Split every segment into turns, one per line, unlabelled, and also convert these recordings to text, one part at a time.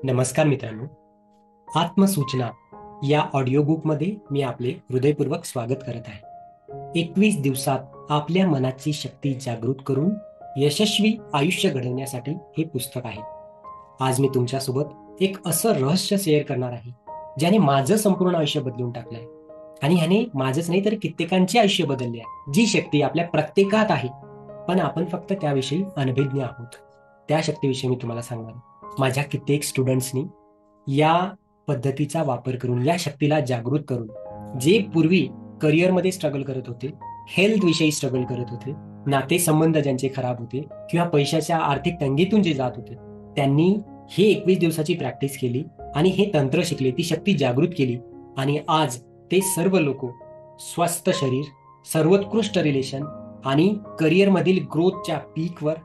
नमस्कार मित्रांनो. आत्मसूचना या ऑडिओ बुकमध्ये मी आपले हृदयपूर्वक स्वागत करत आहे. 21 दिवसात आपल्या मनाची शक्ती जागृत करून यशस्वी आयुष्य घडवण्यासाठी हे पुस्तक आहे. आज मी तुमच्यासोबत एक असं रहस्य शेअर करणार आहे ज्याने माझं संपूर्ण आयुष्य बदलून टाकलंय आणि ह्याने माझंच नाही तर कित्येकांचे आयुष्य बदलले आहे. जी शक्ती आपल्या प्रत्येकात आहे, पण आपण फक्त त्याविषयी अनभिज्ञ आहोत. त्या शक्तीविषयी मी तुम्हाला सांगणार आहे. माझ्या कित्येक स्टुडंट्सनी या पद्धतीचा वापर करून, या शक्तीला जागृत करून, जे पूर्वी करिअरमध्ये स्ट्रगल करत होते, हेल्थ विषयी स्ट्रगल करत होते, नातेसंबंध ज्यांचे खराब होते किंवा पैशाच्या आर्थिक तंगीतून जे जात होते, त्यांनी हे 21 दिवसाची प्रॅक्टिस केली आणि हे तंत्र शिकले, ती शक्ती जागृत केली आणि आज ते सर्व लोक स्वस्थ शरीर, सर्वोत्कृष्ट रिलेशन आणि करिअरमधील ग्रोथच्या पीकवर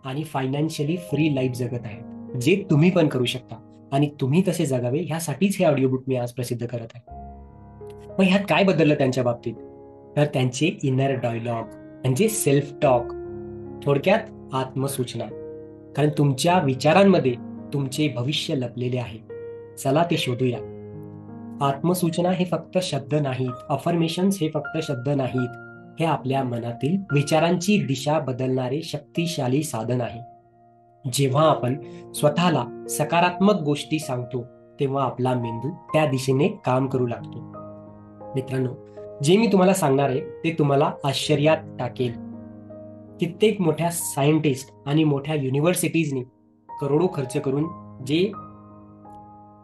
आणि फायनान्शियली फ्री लाईफ जगत आहेत, जे तुम्ही पण करू शकता आणि तुम्ही तसे जगावे ह्यासाठीच हे ऑडिओ बुक मी आज प्रसिद्ध करत आहे. मग ह्यात काय बदललं त्यांच्या बाबतीत? तर त्यांचे इनर डायलॉग म्हणजे सेल्फ टॉक, थोडक्यात आत्मसूचना. कारण तुमच्या विचारांमध्ये तुमचे भविष्य लपलेले आहे. चला ते शोधूया. आत्मसूचना हे फक्त शब्द नाहीत, अफर्मेशन्स हे फक्त शब्द नाहीत, हे आपल्या मनातील विचारांची दिशा बदलणारे शक्तिशाली साधन आहे. जेव्हा आपण स्वतःला सकारात्मक गोष्टी सांगतो तेव्हा आपला मेंदू त्या दिशेने काम करू लागतो. मित्रांनो, जे मी तुम्हाला सांगणार आहे ते तुम्हाला आश्चर्यात टाकेल. कित्येक मोठ्या सायंटिस्ट आणि मोठ्या युनिव्हर्सिटीजनी करोडो खर्च करून जे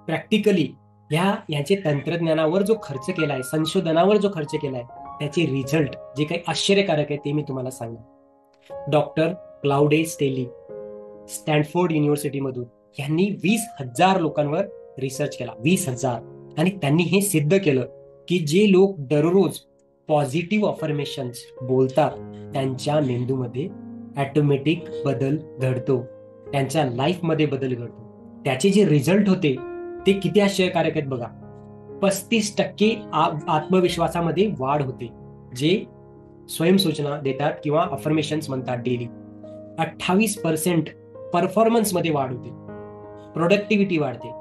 प्रॅक्टिकली याचे तंत्रज्ञानावर जो खर्च केलाय, संशोधनावर जो खर्च केलाय, त्याचे रिझल्ट जे काही आश्चर्यकारक आहे ते मी तुम्हाला सांगणार. डॉक्टर क्लाउडे स्टेली स्टॅनफोर्ड युनिव्हर्सिटीमधून यांनी 20,000 लोकांवर रिसर्च केला, 20,000, आणि त्यांनी हे सिद्ध केलं की जे लोक दररोज पॉझिटिव्ह अफर्मेशन्स बोलतात त्यांच्या मेंदूमध्ये ऑटोमॅटिक बदल घडतो, त्यांच्या लाईफमध्ये बदल घडतो. त्याचे जे रिझल्ट होते ते किती आश्चर्यकारक आहेत बघा. 35% आत्मविश्वासामध्ये वाढ होते, जे स्वयंसूचना देतात किंवा अफर्मेशन्स म्हणतात डेली. 28% परफॉर्मन्स मध्ये वाढ होते, प्रोडक्टिव्हिटी वाढते,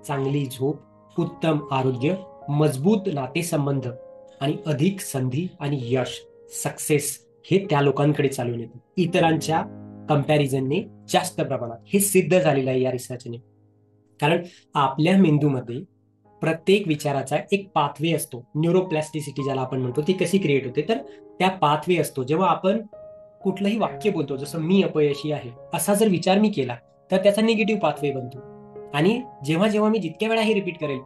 चांगली झोप, उत्तम आरोग्य, मजबूत नातेसंबंध आणि अधिक संधी आणि यश, सक्सेस हे त्या लोकांकडे चालून येते इतरांच्या कंपॅरिझनने जास्त प्रमाणात. हे सिद्ध झालेलं आहे या रिसर्चने. कारण आपल्या मेंदूमध्ये प्रत्येक विचाराचा एक पाथवे असतो, न्यूरोप्लास्टिसिटी ज्याला आपण म्हणतो. ती कशी क्रिएट होते तर त्या पाथवे असतो. जेव्हा आपण कुठलंही वाक्य बोलतो, जसं मी अपयशी आहे असा जर विचार मी केला तर त्याचा निगेटिव्ह पाथवे बनतो, आणि जेव्हा जेव्हा मी जितक्या वेळा हे रिपीट करेल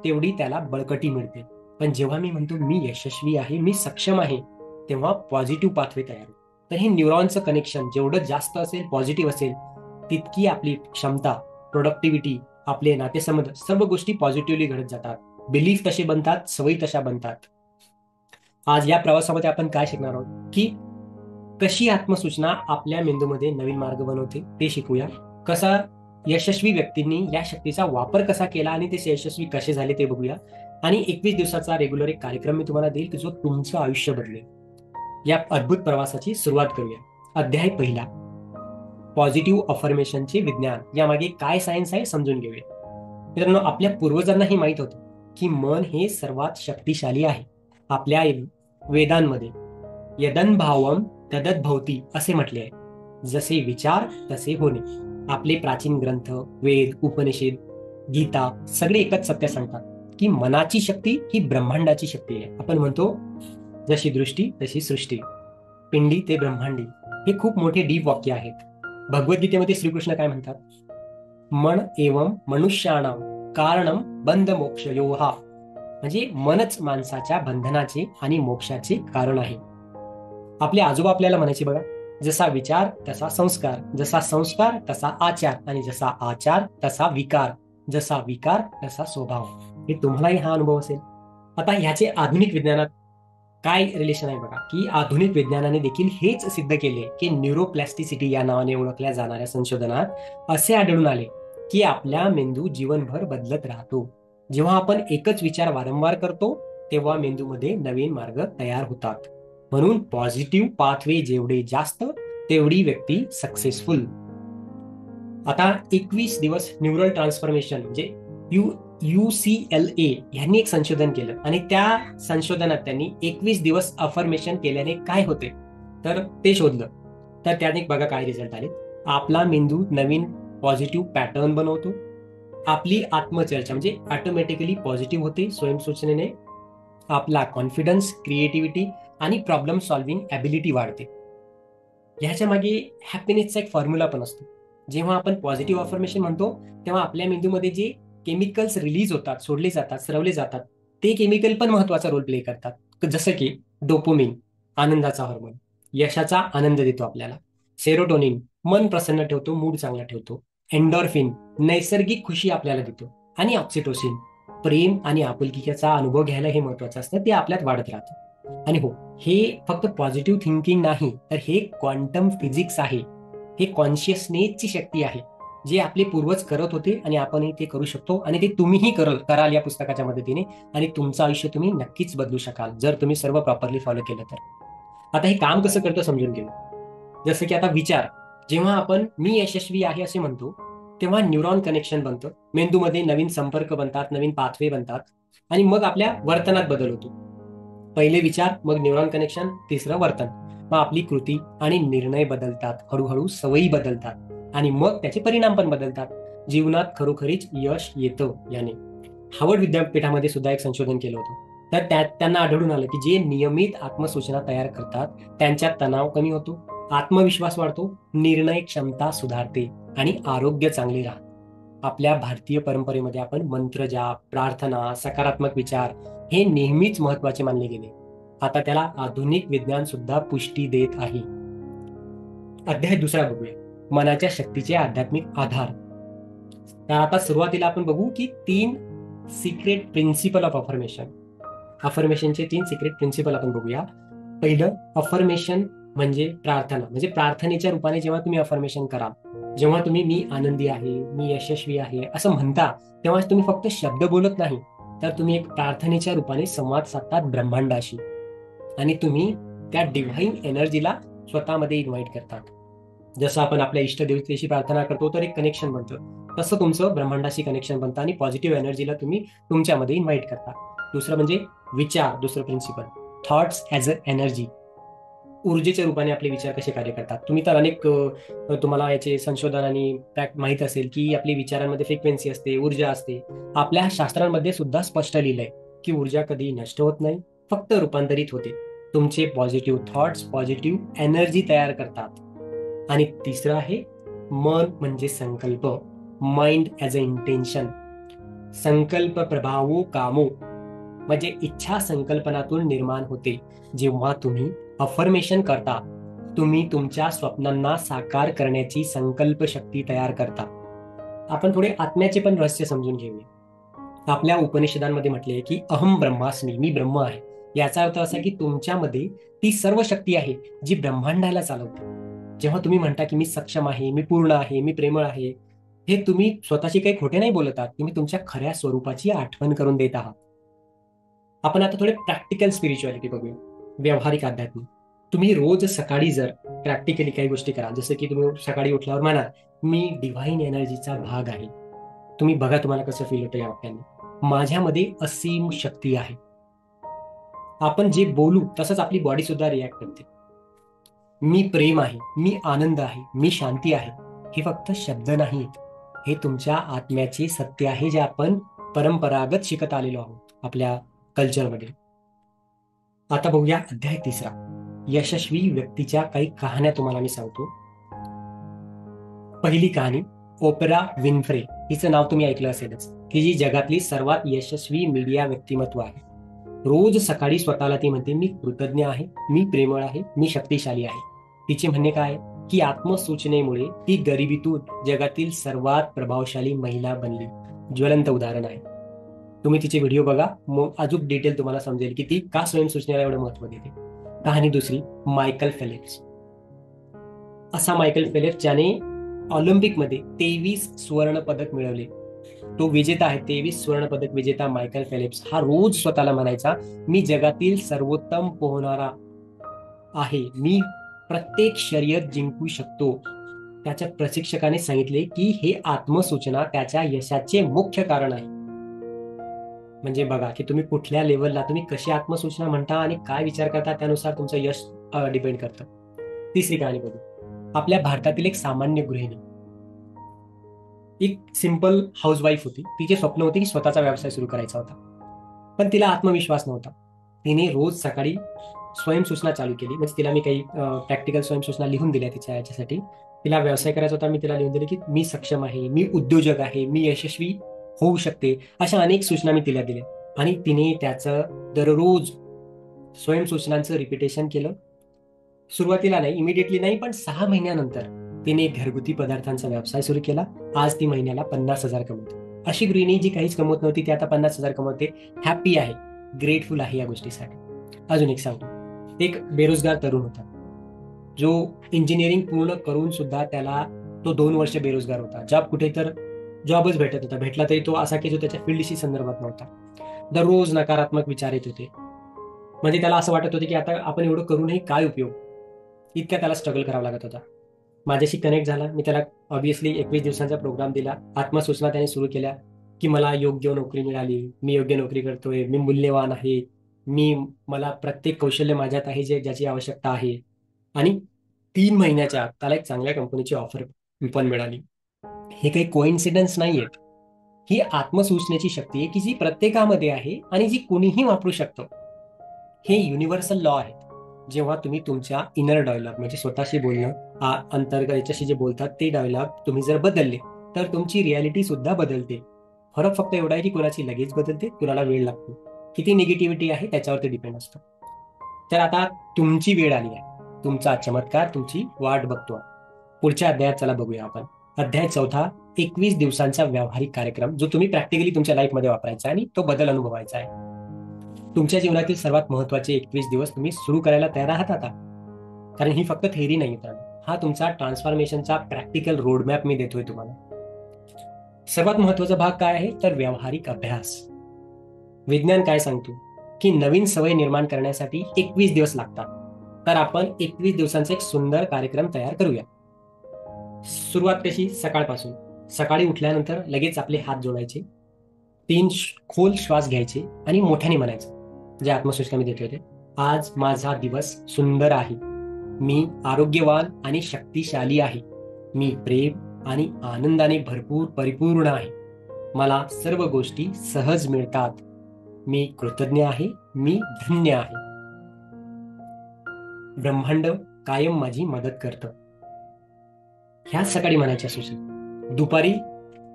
तेवढी त्याला बळकटी मिळते. पण जेव्हा मी म्हणतो मी यशस्वी आहे, मी सक्षम आहे, तेव्हा पॉझिटिव्ह पाथवे तयार होतो. तर हे न्यूरॉनचं कनेक्शन जेवढं जास्त असेल, पॉझिटिव्ह असेल, तितकी आपली क्षमता, प्रोडक्टिव्हिटी, आपले नातेसंबंध, सर्व गोष्टी पॉझिटिव्हली घडत जातात. बिलीफ तसे बनतात, सवयी तशा बनतात. आज या प्रवासामध्ये आपण काय शिकणार आहोत की कशी आत्मसूचना आपल्या मेंदूमध्ये नवीन मार्ग बनवते ते शिकूया. कसा यशस्वी व्यक्तींनी या शक्तीचा वापर कसा केला आणि ते यशस्वी कसे झाले ते बघूया. आणि 21 दिवसाचा रेग्युलर एक कार्यक्रम मी तुम्हाला देईल की जो तुमचं आयुष्य बदलेल. या अद्भुत प्रवासाची सुरुवात करूया. अध्याय पहिला, पॉझिटिव्ह अफर्मेशनचे विज्ञान. यामागे काय सायन्स आहे समजून घेऊया. मित्रांनो, आपल्या पूर्वजांना हे माहित होतं की मन हे सर्वात शक्तिशाली आहे. आपल्या वेदांमध्ये यदन्भावम तदद्भवती असे म्हटले आहे. जसे विचार तसे होणे. आपले प्राचीन ग्रंथ, वेद, उपनिषद, गीता सगळे एकच सत्य सांगतात की मनाची शक्ती ही ब्रह्मांडाची शक्ती आहे. आपण म्हणतो जशी दृष्टी तशी सृष्टी, पिंडी ते ब्रह्मांडी. हे खूप मोठे डीप वाक्य आहेत. भगवद्गीतेमध्ये श्रीकृष्ण काय म्हणतात? मन एवं मनुष्याणाम कारणम बंध मोक्ष योहा. म्हणजे मनच माणसाच्या बंधनाचे आणि मोक्षाचे कारण आहे. आपले आजोबा आपल्याला म्हणायचे बघा, जसा विचार तसा संस्कार, जसा संस्कार तसा आचार, आणि जसा आचार तसा विकार, जसा विकार तसा स्वभाव. हे तुम्हालाही हा अनुभव असेल. आता ह्याचे आधुनिक विज्ञानात काय रिलेशन आहे बघा, की आधुनिक विज्ञानाने देखील हेच सिद्ध केले की न्यूरोप्लास्टिसिटी या नावाने ओळखल्या जाणाऱ्या संशोधनात असे आढळून आले की आपल्या मेंदू जीवनभर बदलत राहतो. जेव्हा आपण एकच विचार वारंवार करतो तेव्हा मेंदूमध्ये नवीन मार्ग तयार होतात. म्हणून पॉझिटिव्ह पाथवे जेवढे जास्त तेवढी व्यक्ती सक्सेसफुल. आता 21 दिवस न्यूरल ट्रान्सफॉर्मेशन म्हणजे UCLA यांनी एक संशोधन केलं आणि त्या संशोधनात त्यांनी 21 दिवस अफर्मेशन केल्याने काय होते तर ते शोधलं. तर त्याने बघा काय रिझल्ट आले. आपला मेंदू नवीन पॉझिटिव्ह पॅटर्न बनवतो. आपली आत्मचर्चा म्हणजे ऑटोमॅटिकली पॉझिटिव्ह होते स्वयंसूचनेने. आपला कॉन्फिडन्स, क्रिएटिव्हिटी आणि प्रॉब्लेम सॉल्व्हिंग ॲबिलिटी वाढते. ह्याच्या मागे हॅपीनेसचा एक फॉर्म्युला पण असतो. जेव्हा आपण पॉझिटिव्ह अफर्मेशन म्हणतो तेव्हा आपल्या मेंदूमध्ये जे केमिकल्स रिलीज होतात, सोडले जातात, स्रवले जातात, ते केमिकल पण महत्वाचा रोल प्ले करतात. जसं की डोपोमिन, आनंदाचा हॉर्मोन, यशाचा आनंद देतो आपल्याला. सेरोटोनिन, मन प्रसन्न ठेवतो, मूड चांगला ठेवतो. एंडॉर्फिन, नैसर्गिक खुशी आपल्याला देतो. आणि ऑक्सिटोसिन, प्रेम आणि आपुलकीचा अनुभव घ्यायला हे महत्वाचं असतं, ते आपल्यात वाढत राहतं. आणि हो, हे फक्त पॉझिटिव्ह थिंकिंग नाही, तर हे क्वांटम फिजिक्स आहे. हे कॉन्शियसनेसची शक्ती आहे, जे आपले पूर्वज करत होते आणि आपणही ते करू शकतो आणि ते तुम्हीही कराल या पुस्तकाच्या मदतीने. आणि तुमचं आयुष्य तुम्ही नक्कीच बदलू शकाल जर तुम्ही सर्व प्रॉपरली फॉलो केलं तर. आता हे काम कसं करतं समजून घेऊ. जसं की आता विचार, जेव्हा आपण मी यशस्वी आहे असे म्हणतो तेव्हा न्यूरॉन कनेक्शन बनतं, मेंदूमध्ये नवीन संपर्क बनतात, नवीन पाथवे बनतात आणि मग आपल्या वर्तनात बदल होतो. पहिले विचार, मग न्यूरॉन कनेक्शन, तिसरं वर्तन. मग आपली कृती आणि निर्णय बदलतात, हळूहळू सवयी बदलतात आणि मग त्याचे परिणाम पण बदलतात. जीवनात खरोखरीच यश येतं याने. हार्वर्ड विद्यापीठामध्ये सुद्धा एक संशोधन केलं होतं. तर त्यात त्यांना आढळून आलं की जे नियमित आत्मसूचना तयार करतात त्यांच्यात तणाव कमी होतो, आत्मविश्वास वाढतो, निर्णय क्षमता सुधारते आणि आरोग्य चांगले राहते. आपल्या भारतीय परंपरेमध्ये आपण मंत्र जाप, प्रार्थना, सकारात्मक विचार हे नेहमीच महत्वाचे मानले गेले. आता त्याला आधुनिक विज्ञान सुद्धा पुष्टी देत आहे. अध्याय दुसरा बघूया, मनाच्या शक्तीचे आध्यात्मिक आधार. तर आता सुरुवातीला आपण बघू की 3 सिक्रेट प्रिन्सिपल ऑफ अफर्मेशन. अफर्मेशनचे 3 सिक्रेट प्रिन्सिपल आपण बघूया. पहिलं, अफर्मेशन म्हणजे प्रार्थना. म्हणजे प्रार्थनेच्या रूपाने जेव्हा तुम्ही अफर्मेशन कराल, जेव्हा तुम्ही मी आनंदी आहे, मी यशस्वी आहे असं म्हणता, तेव्हा तुम्ही फक्त शब्द बोलत नाही, तर तुम्ही एक प्रार्थनेच्या रूपाने संवाद साधतात ब्रह्मांडाशी आणि तुम्ही त्या डिव्हाइन एनर्जीला स्वतःमध्ये इन्व्हाइट करतात. जसं आपण आपल्या इष्टदेवतेशी प्रार्थना करतो तर एक कनेक्शन बनतं, तसं तुमचं ब्रह्मांडाशी कनेक्शन बनतं आणि पॉझिटिव्ह एनर्जीला तुम्ही तुमच्यामध्ये इन्व्हाइट करता. दुसरं म्हणजे विचार, दुसरं principle, thoughts as a energy. ऊर्जेच्या रूपाने आपले विचार कसे कार्य करतात. तुम्ही तर अनेक तुम्हाला याचे संशोधन आणि माहित असेल की आपल्या विचारांमध्ये फ्रिक्वेन्सी असते, ऊर्जा असते. आपल्या शास्त्रांमध्ये सुद्धा स्पष्ट लिहिलंय की ऊर्जा कधी नष्ट होत नाही, फक्त रूपांतरित होते. तुमचे पॉझिटिव्ह थॉट्स पॉझिटिव्ह एनर्जी तयार करतात. आणि तिसरं आहे मन म्हणजे संकल्प, माइंड ॲज अ इंटेन्शन. संकल्प प्रभावो कामो, म्हणजे इच्छा संकल्पनातून निर्माण होते. जेव्हा तुम्ही अफर्मेशन करता, तुम्ही तुमच्या स्वप्नांना साकार करण्याची संकल्प शक्ती तयार करता. आपण थोडे आत्म्याचे पण रहस्य समजून घेऊया. आपल्या उपनिषदांमध्ये म्हटले की अहम ब्रह्मास्मी, मी ब्रह्म आहे. याचा अर्थ असा की तुमच्यामध्ये ती सर्व शक्ती आहे जी ब्रह्मांडाला चालवते. जेव्हा तुम्ही म्हणता की मी सक्षम आहे, मी पूर्ण आहे, मी प्रेमळ आहे, हे तुम्ही स्वतःशी काही खोटे नाही बोलत आहात, तुम्ही तुमच्या खऱ्या स्वरूपाची आठवण करून देत आहात. आपण आता थोडे प्रॅक्टिकल स्पिरिच्युअलिटी बघूया, व्यावहारिक अध्यात्म. तुम्ही रोज सकाळी जर प्रॅक्टिकली काही गोष्टी करा, जसं की तुम्ही सकाळी उठल्यावर म्हणा मी डिव्हाइन एनर्जीचा भाग आहे. तुम्ही बघा तुम्हाला कसं फील होतं या वाक्याने. माझ्यामध्ये असीम शक्ती आहे. आपण जे बोलू तसंच आपली बॉडी सुद्धा रिॲक्ट करते. मी प्रेम आहे, मी आनंद आहे, मी शांती आहे. हे फक्त शब्द नाहीत, हे तुमच्या आत्म्याचे सत्य आहे जे आपण परंपरागत शिकत आलेलो आहोत आपल्या कल्चरमध्ये. आता बघूया अध्याय तिसरा, यशस्वी व्यक्तीच्या काही कहाण्या तुम्हाला मी सांगतो. पहिली कहाणी, ओपरा विन्फ्रे. हिचं नाव तुम्ही ऐकलं असेलच. ही जी जगातली सर्वात यशस्वी मीडिया व्यक्तिमत्व आहे. रोज सकाळी स्वतःला ती म्हणते मी कृतज्ञ आहे, मी प्रेमळ आहे, मी शक्तिशाली आहे. तिचे म्हणणे काय की आत्मसूचनेमुळे ती गरिबीतून जगातील सर्वात प्रभावशाली महिला बनली. ज्वलंत उदाहरण आहे. तुम्ही तिचे व्हिडिओ बघा, मग अजून डिटेल तुम्हाला समजेल की ती का स्वयंसूचनेला एवढं महत्व देते. कहाणी दुसरी, मायकल फेलिप्स. असा मायकल फेलिप्स ज्याने ऑलिम्पिकमध्ये 23 सुवर्ण पदक मिळवले. तो विजेता आहे, 23 सुवर्ण पदक विजेता मायकल फेलिप्स हा रोज स्वतःला म्हणायचा मी जगातील सर्वोत्तम पोहणारा आहे, मी प्रत्येक शर्यत जिंकू शकतो. त्याच्या प्रशिक्षकाने सांगितले की हे आत्मसूचना त्याच्या यशाचे मुख्य कारण आहे. म्हणजे बघा की तुम्ही कुठल्या लेवलला, तुम्ही कशी आत्मसूचना म्हणता आणि काय विचार करता त्यानुसार तुमचं यश डिपेंड करतं. तिसरी कहाणी बघू. आपल्या भारतातील एक सामान्य गृहिणी, एक सिंपल हाऊसवाईफ होती. तिचे स्वप्न होते की स्वतःचा व्यवसाय सुरू करायचा होता, पण तिला आत्मविश्वास नव्हता. तिने रोज सकाळी स्वयंसूचना चालू केली. म्हणजे तिला मी काही प्रॅक्टिकल स्वयंसूचना लिहून दिल्या तिच्या याच्यासाठी. तिला व्यवसाय करायचा होता, मी तिला लिहून दिले की मी सक्षम आहे, मी उद्योजक आहे, मी यशस्वी होऊ शकते, अशा अनेक सूचना मी तिला दिल्या. आणि तिने त्याचं दररोज स्वयंसूचनांचं रिपिटेशन केलं. सुरुवातीला नाही, इमिडिएटली नाही, पण 6 महिन्यानंतर तिने घरगुती पदार्थांचा व्यवसाय सुरू केला. आज ती महिन्याला 50,000 कमवते. अशी गृहिणी जी काहीच कमवत नव्हती ती आता 50,000 कमवते. हॅपी आहे, ग्रेटफुल आहे या गोष्टीसाठी. अजून एक सांगतो. एक बेरोजगार तरुण होता, जो इंजिनिअरिंग पूर्ण करून सुद्धा त्याला तो 2 वर्ष बेरोजगार होता. जॉब कुठे तर जॉबच भेटत होता, भेटला तरी तो असा की जो त्याच्या फील्डशी संदर्भात नव्हता. दररोज नकारात्मक विचार येत होते. म्हणजे त्याला असं वाटत होतं की आता आपण एवढं करूनही काय उपयोग, इतका त्याला स्ट्रगल करावा लागत होता. माझ्याशी कनेक्ट झाला. मी त्याला ऑब्व्हियसली 21 दिवसांचा प्रोग्राम दिला. आत्मसूचना त्याने सुरू केल्या की मला योग्य नोकरी मिळाली, मी योग्य नोकरी करतोय, मी मूल्यवान आहे, मला प्रत्येक कौशल्य माझ्यात आहे ज्याची आवश्यकता आहे. आणि 3 महिन्याच्या आत त्याला एक चांगल्या कंपनीची ऑफर पण मिळाली. हे काही कोइन्सिडन्स नाहीयेत. ही आत्मसूचनेची शक्ती आहे की जी प्रत्येकामध्ये आहे आणि जी कुणीही वापरू शकतो. हे युनिव्हर्सल लॉ आहेत. जेव्हा तुम्ही तुमच्या इनर डायलॉग म्हणजे स्वतःशी बोलणं, अंतर्गत याच्याशी जे बोलतात ते डायलॉग तुम्ही जर बदलले तर तुमची रियालिटी सुद्धा बदलते. फरक फक्त एवढा आहे की कुणाची लगेच बदलते, कुणाला वेळ लागतो. किती निगेटिव्हिटी आहे त्याच्यावरती डिपेंड असतं. तर आता तुमची वेळ आली आहे. तुमचा चमत्कार तुमची वाट बघतो. पुढच्या अध्यायात चला बघूया आपण. अध्याय 4, 21 दिवसांचा व्यावहारिक कार्यक्रम, जो तुम्ही प्रॅक्टिकली तुमच्या लाईफमध्ये वापरायचा आणि तो बदल अनुभवायचा आहे. तुमच्या जीवनातील सर्वात महत्वाचे 21 दिवस तुम्ही सुरू करायला तयार आहात आता? कारण ही फक्त थेअरी नाही तर हा तुमचा ट्रान्सफॉर्मेशनचा प्रॅक्टिकल रोडमॅप मी देतोय तुम्हाला. सर्वात महत्वाचा भाग काय आहे तर व्यावहारिक अभ्यास. विज्ञान काय सांगतो की नवीन सवय निर्माण करण्यासाठी 21 दिवस लागतात. तर आपण 21 दिवसांचा एक सुंदर कार्यक्रम तयार करूया. सुरुवात कशी? सकाळपासून. सकाळी उठल्यानंतर लगेच आपले हात जोडायचे, 3 खोल श्वास घ्यायचे आणि मोठ्याने म्हणायचं, जे आत्मसूचना मी देतोय ते. आज माझा दिवस सुंदर आहे, मी आरोग्यवान आणि शक्तिशाली आहे, मी प्रेम आणि आनंदाने भरपूर परिपूर्ण आहे, मला सर्व गोष्टी सहज मिळतात, मी कृतज्ञ आहे, मी धन्य आहे, ब्रह्मांड कायम माझी मदत करतं. ह्या सकाळी म्हणायच्या सूचना. दुपारी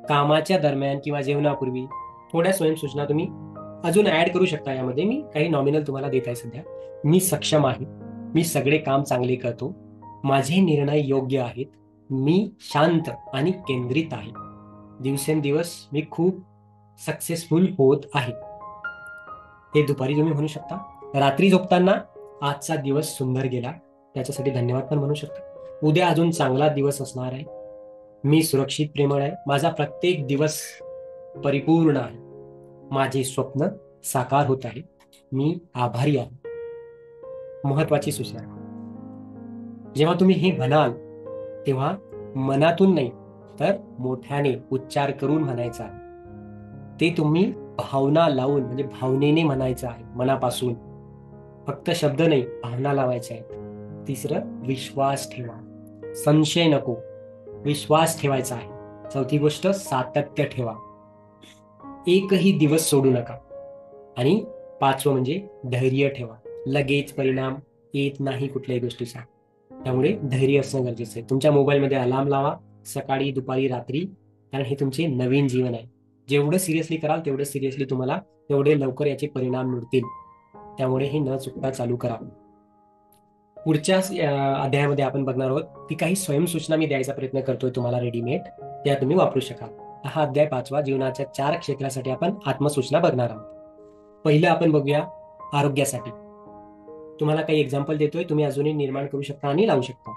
कामाच्या दरम्यान किंवा जेवणापूर्वी थोड्या स्वयंसूचना तुम्ही अजून ऍड करू शकता. यामध्ये मी काही नॉमिनल तुम्हाला देत आहे सध्या. मी सक्षम आहे, मी सगळे काम चांगले करतो, माझे निर्णय योग्य आहेत, मी शांत आणि केंद्रित आहे, दिवसेंदिवस मी खूप सक्सेसफुल होत आहे. हे दुपारी तुम्ही म्हणू शकता. रात्री झोपताना आजचा दिवस सुंदर गेला त्याच्यासाठी धन्यवाद पण म्हणू शकता. उद्या अजून चांगला दिवस असणार आहे, मी सुरक्षित प्रेमळ आहे, माझा प्रत्येक दिवस परिपूर्ण आहे, माझे स्वप्न साकार होत आहे, मी आभारी आहे. महत्वाची सूचना. जेव्हा तुम्ही हे म्हणाल तेव्हा मनातून नाही तर मोठ्याने उच्चार करून म्हणायचं आहे. ते तुम्ही भावना लावून म्हणजे भावनेने म्हणायचं आहे, मनापासून. फक्त शब्द नाही, भावना लावायच्या आहेत. तिसरं, विश्वास ठेवा, संशय नको, विश्वास ठेवायचा आहे. चौथी गोष्ट, सातत्य ठेवा, एकही दिवस सोडू नका. आणि 5वं म्हणजे धैर्य ठेवा. लगेच परिणाम येत नाही कुठल्याही गोष्टीचा, त्यामुळे धैर्य असणं गरजेचं आहे. तुमच्या मोबाईलमध्ये अलार्म लावा, सकाळी, दुपारी, रात्री, कारण हे तुमचे नवीन जीवन आहे. जेवढं सिरियसली कराल तेवढं सिरियसली तुम्हाला तेवढे लवकर याचे परिणाम मिळतील. त्यामुळे हे न चुकता चालू करा. पुढच्या अध्यायामध्ये आपण बघणार आहोत की काही स्वयंसूचना मी द्यायचा प्रयत्न करतोय तुम्हाला रेडीमेड, त्या तुम्ही वापरू शकाल. हा अध्याय 5वा, जीवनाच्या 4 क्षेत्रासाठी आपण आत्मसूचना बघणार आहोत. पहिलं आपण बघूया आरोग्यासाठी. तुम्हाला काही एक्झाम्पल देतोय, तुम्ही अजूनही निर्माण करू शकता आणि लावू शकता,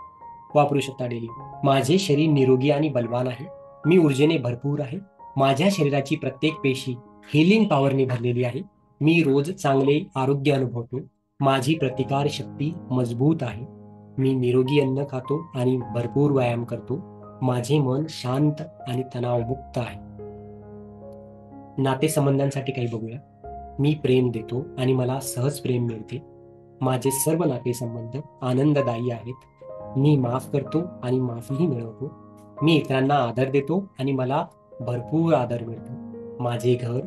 वापरू शकता डेली. माझे शरीर निरोगी आणि बलवान आहे, मी ऊर्जेने भरपूर आहे, माझ्या शरीराची प्रत्येक पेशी हिलिंग पॉवरने भरलेली आहे, मी रोज चांगले आरोग्य अनुभवतो, माझी प्रतिकार शक्ती मजबूत आहे, मी निरोगी अन्न खातो आणि भरपूर व्यायाम करतो, माझे मन शांत आणि तणावमुक्त आहे. नातेसंबंधांसाठी काही बघूया. मी प्रेम देतो आणि मला सहज प्रेम मिळते. माझे सर्व नातेसंबंध आनंददायी आहेत. मी माफ करतो आणि माफीही मिळवतो. मी इतरांना आदर देतो आणि मला भरपूर आदर मिळतो. माझे घर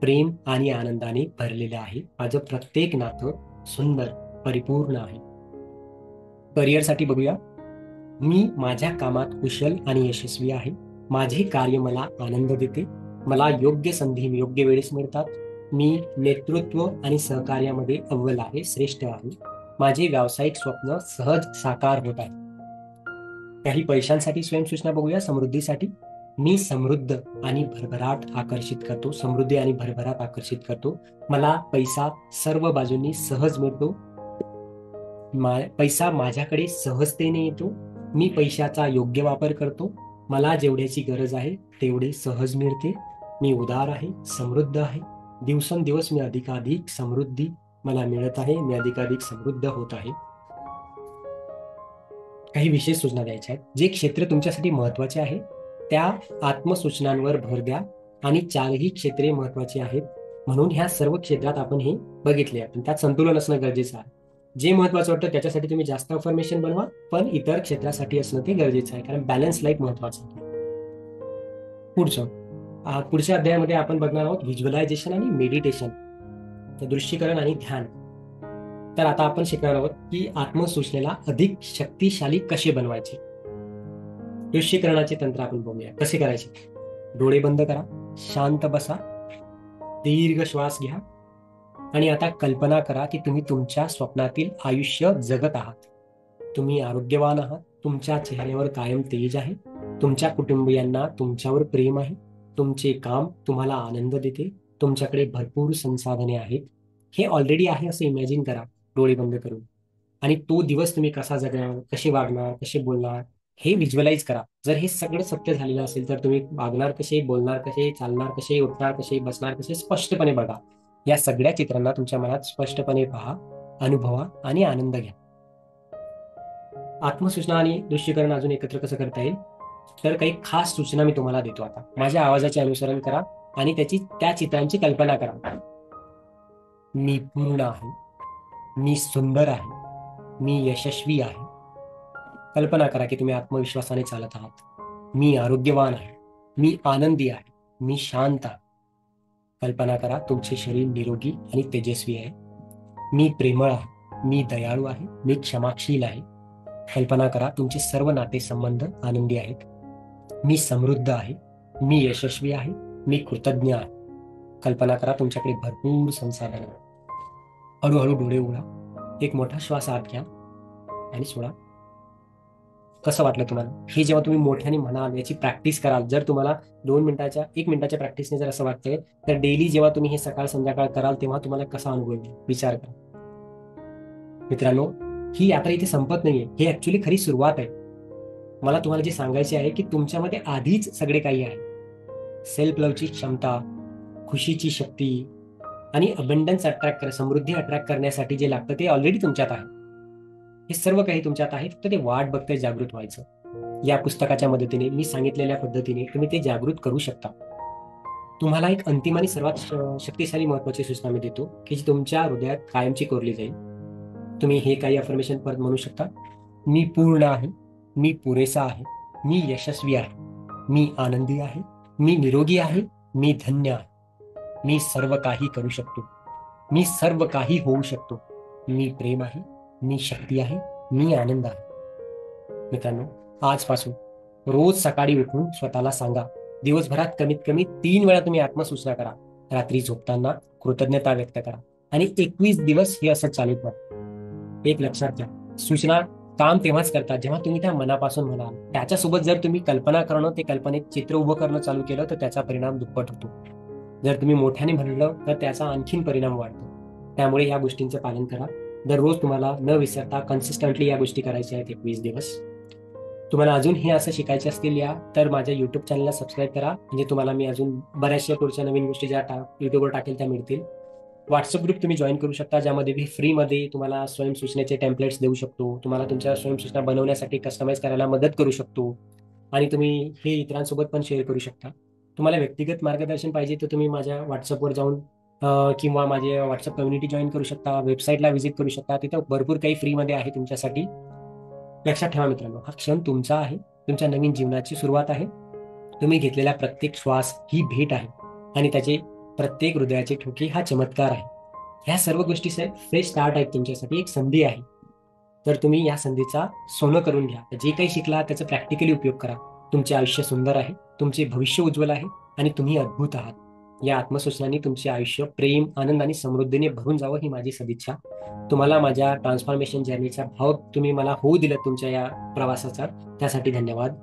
प्रेम आणि आनंदाने भरलेले आहे. माझं प्रत्येक नातं सुंदर, परिपूर्ण आहे. करिअरसाठी बघूया. मी माझ्या कामात कुशल आणि यशस्वी आहे. माझे कार्य मला आनंद देते. मला योग्य संधी योग्य वेळेस मिळतात. मी नेतृत्व आणि सहकार्यामध्ये अव्वल आहे, श्रेष्ठ आहे. माझे व्यावसायिक स्वप्न सहज साकार होत आहे. काही पैशांसाठी स्वयंसूचना बघूया. समृद्धीसाठी मी समृद्ध आणि भरभराट आकर्षित करतो. समृद्धी आणि भरभराट आकर्षित करतो. मला पैसा सर्व बाजूंनी सहज मिळतो. पैसा माझ्याकडे सहजतेने येतो. मी पैशाचा योग्य वापर करतो. मला जेवढ्याची गरज आहे तेवढे सहज मिळते. मी उदार आहे, समृद्ध आहे. दिवसेंदिवस मी अधिकाधिक समृद्धी मला मिळत आहे. मी अधिकाधिक समृद्ध होत आहे. काही विशेष सूचना द्यायच्या आहेत. जे क्षेत्र तुमच्यासाठी महत्वाचे आहे त्या आत्मसूचनांवर भर द्या आणि 4ही क्षेत्रे महत्वाची आहेत म्हणून ह्या सर्व क्षेत्रात आपण हे बघितले आहे. त्यात संतुलन असणं गरजेचं आहे. जे महत्वाचं वाटतं त्याच्यासाठी तुम्ही जास्त अफर्मेशन बनवा, पण इतर क्षेत्रासाठी असणं ते गरजेचं आहे, कारण बॅलन्स लाईफ महत्वाचं आहे. पुढच्या अध्यायामध्ये आपण बघणार आहोत व्हिज्युअलायझेशन आणि मेडिटेशन, दृश्यीकरण आणि ध्यान. तर आता आपण शिकणार आहोत की आत्मसूचनेला अधिक शक्तिशाली कसे बनवायचे. दृश्यीकरणाचे तंत्र आपण बघूया कसे करायचे. डोळे बंद करा, शांत बसा, दीर्घ श्वास घ्या आणि आता कल्पना करा की तुम्ही तुमच्या स्वप्नातील आयुष्य जगत आहात. तुम्ही आरोग्यवान आहात. तुमच्या चेहऱ्यावर कायम तेज आहे. तुमच्या कुटुंबियांना तुमच्यावर प्रेम आहे. तुमचे काम तुम्हाला आनंद देते. तुमच्याकडे भरपूर संसाधने आहेत. हे ऑलरेडी आहे असं इमॅजिन करा डोळे बंद करून. आणि तो दिवस तुम्ही कसा जगणार, कसे वागणार, कसे बोलणार हे व्हिज्युअलाइज करा. जर हे सगळं सत्य झालेलं असेल तर तुम्ही वागणार कसे, बोलणार कसे, चालणार कसे, उठणार कसे, बसणार कसे स्पष्टपणे बघा. या सगळ्या चित्रांना तुमच्या मनात स्पष्टपणे पहा, अनुभवा आणि आनंद घ्या. आत्मसूचना आणि दृश्यीकरण अजून एकत्र कसं करता येईल तर काही खास सूचना मी तुम्हाला देतो. आता माझ्या आवाजाचे अनुसरण करा आणि त्या चित्रांची कल्पना करा. मी पूर्ण आहे. मी सुंदर आहे. मी यशस्वी आहे. कल्पना करा की तुम्ही आत्मविश्वासाने चालत आहात. मी आरोग्यवान आहे. मी आनंदी आहे. मी शांत आहे. कल्पना करा तुमचे शरीर निरोगी आणि तेजस्वी आहे. मी प्रेमळ आहे. मी दयाळू आहे. मी क्षमाशील आहे. कल्पना करा तुमचे सर्व नातेसंबंध आनंदी आहेत. मी समृद्ध आहे. मी यशस्वी आहे. मी कृतज्ञ आहे. कल्पना करा तुमच्याकडे भरपूर संसाधन आहे. हळूहळू डोळे उघडा. एक मोठा श्वास आत घ्या आणि सोडा. कसं वाटलं तुम्हाला हे जेव्हा तुम्ही मोठ्याने म्हणाल, याची प्रॅक्टिस कराल. जर तुम्हाला 1 मिनिटाच्या प्रॅक्टिसने जर असं वाटतंय तर डेली जेव्हा तुम्ही हे सकाळ संध्याकाळ कराल तेव्हा तुम्हाला कसा अनुभव येईल विचार करा. मित्रांनो, ही यात्रा इथे संपत नाहीये. ही ऍक्च्युली खरी सुरुवात आहे. मला तुम्हाला जे सांगायचे आहे की तुमच्यामध्ये आधीच सगळे काही आहे. सेल्फ लव्हची क्षमता, खुशीची शक्ती आणि अबंडन्स समृद्धी अट्रॅक्ट करण्यासाठी जे लागतं ते ऑलरेडी तुमच्यात आहे. हे सर्व काही तुमच्यात आहे, फक्त ते वाट बघतंय जागृत व्हायचं. या पुस्तकाच्या मदतीने मी सांगितलेल्या पद्धतीने तुम्ही ते जागृत करू शकता. तुम्हाला एक अंतिम आणि सर्वात शक्तिशाली महत्वाची सूचना मी देतो की जी तुमच्या हृदयात कायमची कोरली जाईल. तुम्ही हे काही अफर्मेशन परत म्हणू शकता. मी पूर्ण आहे. मी पुरेसा आहे. मी यशस्वी आहे. मी आनंदी आहे. मी निरोगी आहे. मी धन्य आहे. मी सर्व काही करू शकतो. मी सर्व काही होऊ शकतो. मी प्रेम आहे. मी शक्ती आहे. मी आनंद आहे. मित्रांनो, आजपासून रोज सकाळी उठून स्वतःला सांगा. दिवसभरात कमीत कमी 3 वेळा तुम्ही आत्मसूचना करा. रात्री झोपताना कृतज्ञता व्यक्त करा आणि 21 दिवस हे असं चालत राहा. एक लक्षात घ्या, सूचना काम तेव्हाच करतात जेव्हा तुम्ही त्या मनापासून म्हणाल. त्याच्यासोबत जर तुम्ही कल्पना करणं, ते कल्पनेत चित्र उभं करणं चालू केलं तर त्याचा परिणाम दुप्पट होतो. जर तुम्ही मोठ्याने म्हणलं तर त्याचा आणखीन परिणाम वाढतो. त्यामुळे या गोष्टींचं पालन करा. दररोज तुम्हाला न विसरता कन्सिस्टंटली या गोष्टी करायच्या आहेत 21 दिवस. तुम्हाला अजून हे असं शिकायचे असतील या तर माझ्या युट्यूब चॅनलला सबस्क्राईब करा. म्हणजे तुम्हाला मी अजून बऱ्याचशा पुढच्या नवीन गोष्टी ज्या युट्यूबवर टाकेल त्या मिळतील. व्हॉट्सअप ग्रुप तुम्ही जॉईन करू शकता, ज्यामध्ये मी फ्रीमध्ये तुम्हाला स्वयंसूचनेचे टेम्पलेट्स देऊ शकतो. तुम्हाला तुमच्या स्वयंसूचना बनवण्यासाठी कस्टमाइज करायला मदत करू शकतो. आणि तुम्ही हे इतरांसोबत पण शेअर करू शकता. तुम्हाला व्यक्तिगत मार्गदर्शन पाहिजे तर तुम्ही माझ्या व्हॉट्सअपवर जाऊन किंवा माझे व्हॉट्सअप कम्युनिटी जॉईन करू शकता, वेबसाईटला व्हिजिट करू शकता. तिथं भरपूर काही फ्रीमध्ये आहे तुमच्यासाठी. लक्षात ठेवा मित्रांनो, हा क्षण तुमचा आहे, तुमच्या नवीन जीवनाची सुरुवात आहे. तुम्ही घेतलेला प्रत्येक श्वास ही भेट आहे आणि त्याचे प्रत्येक हृदयाचे ठोके हा चमत्कार आहे. ह्या सर्व गोष्टी फ्रेश स्टार्ट आहेत तुमच्यासाठी, एक संधी आहे. तर तुम्ही या संधीचा सोनं करून घ्या. जे काही शिकला त्याचा प्रॅक्टिकली उपयोग करा. तुमचे आयुष्य सुंदर आहे, तुमचे भविष्य उज्ज्वल आहे आणि तुम्ही अद्भुत आहात. या आत्मसूचनाने तुमचे आयुष्य प्रेम, आनंद आणि समृद्धीने भरून जावं ही माझी सदिच्छा. तुम्हाला माझ्या ट्रान्सफॉर्मेशन जर्नीचा भाव तुम्ही मला होऊ दिला तुमच्या या प्रवासाचा, त्यासाठी धन्यवाद.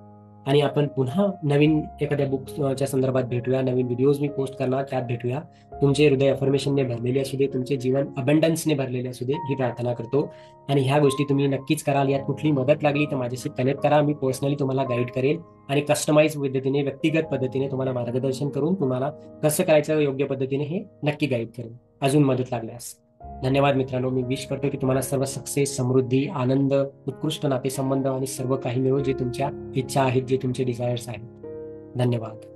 आणि आपण पुन्हा नवीन एखाद्या बुकच्या संदर्भात भेटूया. नवीन व्हिडिओज मी पोस्ट करणार, त्यात भेटूया. तुमचे हृदय अफर्मेशनने भरलेले असू दे, तुमचे जीवन अबंडन्सने भरलेले असू दे, ही प्रार्थना करतो. आणि ह्या गोष्टी तुम्ही नक्कीच कराल. यात कुठली मदत लागली तर माझ्याशी कनेक्ट करा. मी पर्सनली तुम्हाला गाईड करेल आणि कस्टमाइज पद्धतीने, व्यक्तिगत पद्धतीने तुम्हाला मार्गदर्शन करून तुम्हाला कसं करायचं योग्य पद्धतीने हे नक्की गाईड करेल, अजून मदत लागल्यास. धन्यवाद मित्रांनो. मी विश करतो की तुम्हाला सर्व सक्सेस, समृद्धी, आनंद, उत्कृष्ट नातेसंबंध आणि सर्व काही मिळो जे तुमच्या इच्छा आहेत, जे तुमचे डिझायर्स आहेत. धन्यवाद.